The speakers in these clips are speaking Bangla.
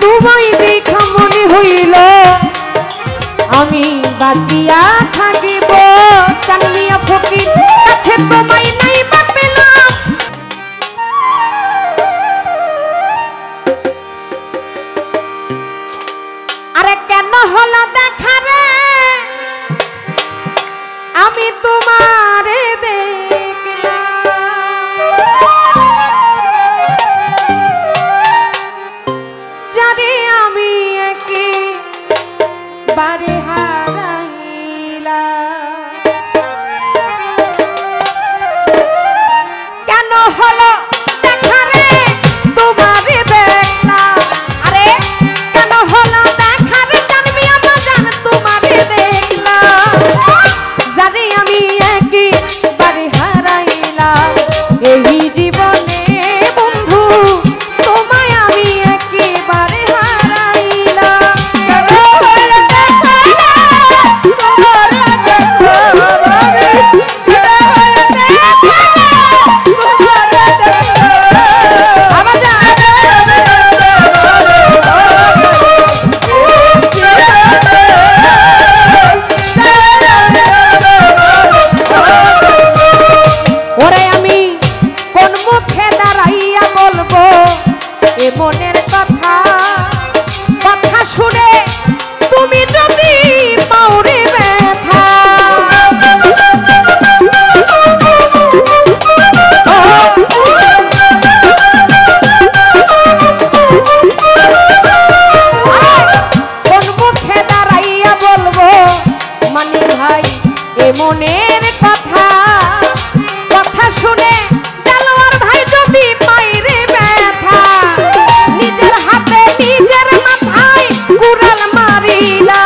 তোমায় দেখা মনে হইল আমি বাঁচিয়া থাকিব। চান মিয়া ফকির কাছে তোমায় নাই বা পেলাম, আরে কেন হলো দেখা রে আমি তোমারে জানি আমি একেবারে হারাইলাম। কেন হলো দেখা রে তোমারে দেখলাম, আরে কেন হলো দেখা রে জানবি আমার জান তোমারে দেখলাম। জানি আমি একেবারে হারাইলাম এই জীবনে বন্ধু তোমায় আমি একেবারে হারাইলাম। ওরে আমি কোন মুখে দাঁড়াইয়া বলবো এ মনের কথা, কথা শুনে তুমি যদি পাওরে ব্যথা। কোন মুখে দাঁড়াইয়া বলবো মানে ভাই এ মনের কথা, কথা শুনে দেলোয়ার ভাই যদি পাইরে ব্যথা। নিজের হাতে নিজের মাথায় কুড়াল মারিলা,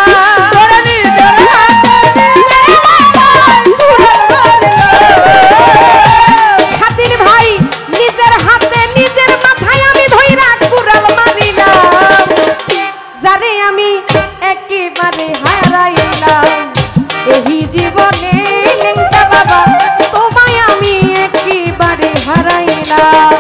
স্বাধীন ভাই নিজের হাতে নিজের মাথায় আমি ধইরা কুড়াল মারিলাম। যারে আমি একেবারে হারাইলাম এই জীবনে লেঙ্কা বাবা তোমায় আমি একেবারে হারাইলাম।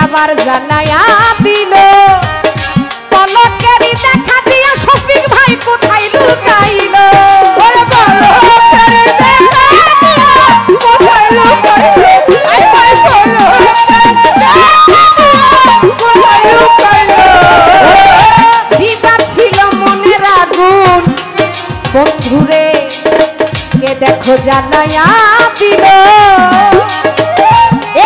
আবার জানায়া দিল পলকেরই দেখা দিয়া শফিক ভাই কোথায় লুকাইল। দিবা ছিল মনের আগুন বন্ধুরে কে দেখো জানায়া দিল।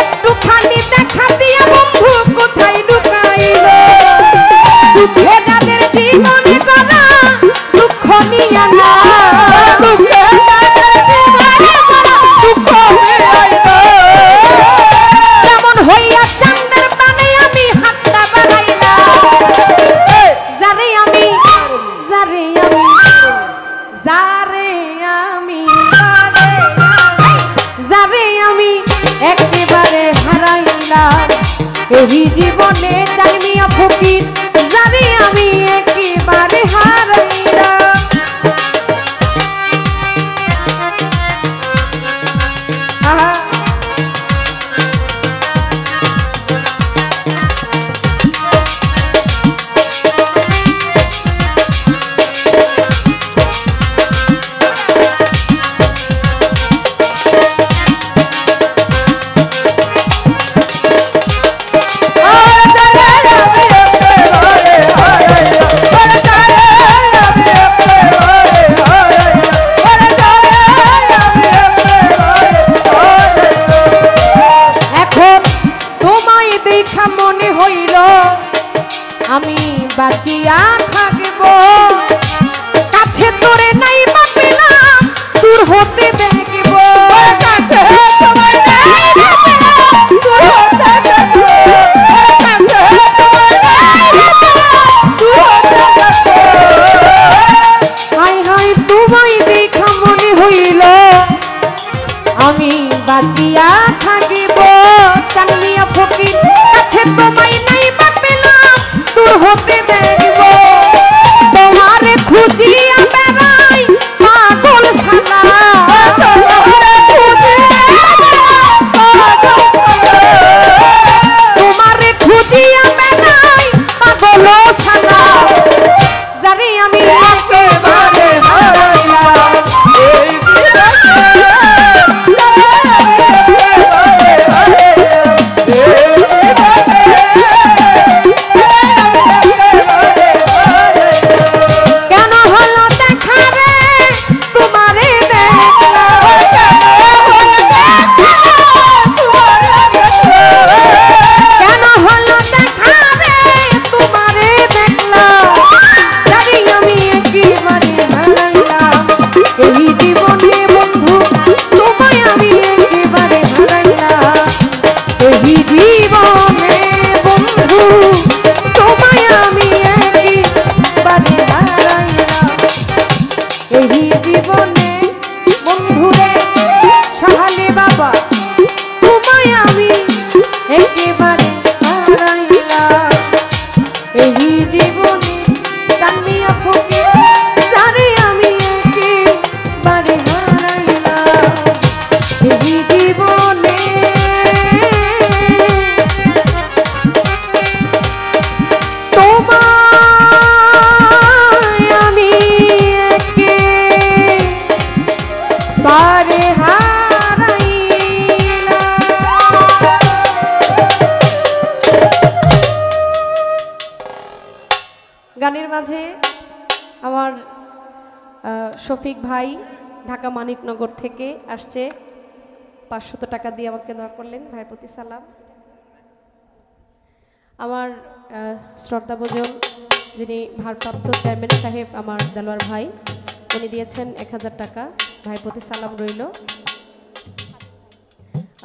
একটুখানি দেখা দিয়া বন্ধু কোথায় লুকাইল। দুঃখে যাদের জীবনে করা দুঃখ নিয়া না, দুঃখে যাদের জীবনে করা দুঃখ নিয়াইল। যেমন হইয়া চাঁদের পানে আমি হাতটা বাড়াইলাম। যারে আমি যারে আমি যারে আমি যারে আমি একেবারে হারাইলাম এই জীবনে। চাই মিয়া ফকির যারে আমি একেবারে হারাইলাম। আমি বাঁচিয়া থাকব কাছে তোরে নাই বা পেলাম দূর হতে দেখব কাছে তোমায় নাই বা পেলাম দূর হতে দেখব কাছে তোমায় নাই বা পেলাম দূর হতে দেখব হাই হাই তোমায় দেখা মনে হইল আমি বাঁচিয়া থাকিব চান্দিয়া ফকির কাছে তোমায় নাই বা পেলাম দূর হতে দেখব তোমারে খুঁজিয়া বেড়াই পাগল ছানা তোমারে খুঁজিয়া বেড়াই পাগল ছানা তোমারে খুঁজিয়া বেড়াই পাগল ছানা জানি আমি একেবারে হারাইলাম এই গানের মাঝে আমার শফিক ভাই ঢাকা মানিকনগর থেকে আসছে 500 টাকা দিয়ে আমাকে দোয়া করলেন ভাইয়ের প্রতি সালাম আমার শ্রদ্ধাভাজন যিনি ভারপ্রাপ্ত চেয়ারম্যান সাহেব আমার দেলোয়ার ভাই উনি দিয়েছেন 1000 টাকা ভাইয়ের প্রতি সালাম রইল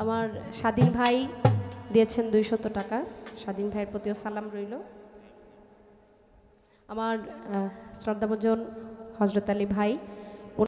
আমার স্বাধীন ভাই দিয়েছেন 200 টাকা স্বাধীন ভাইয়ের প্রতিও সালাম রইল আমার শ্রদ্ধাভাজন হযরত আলী ভাই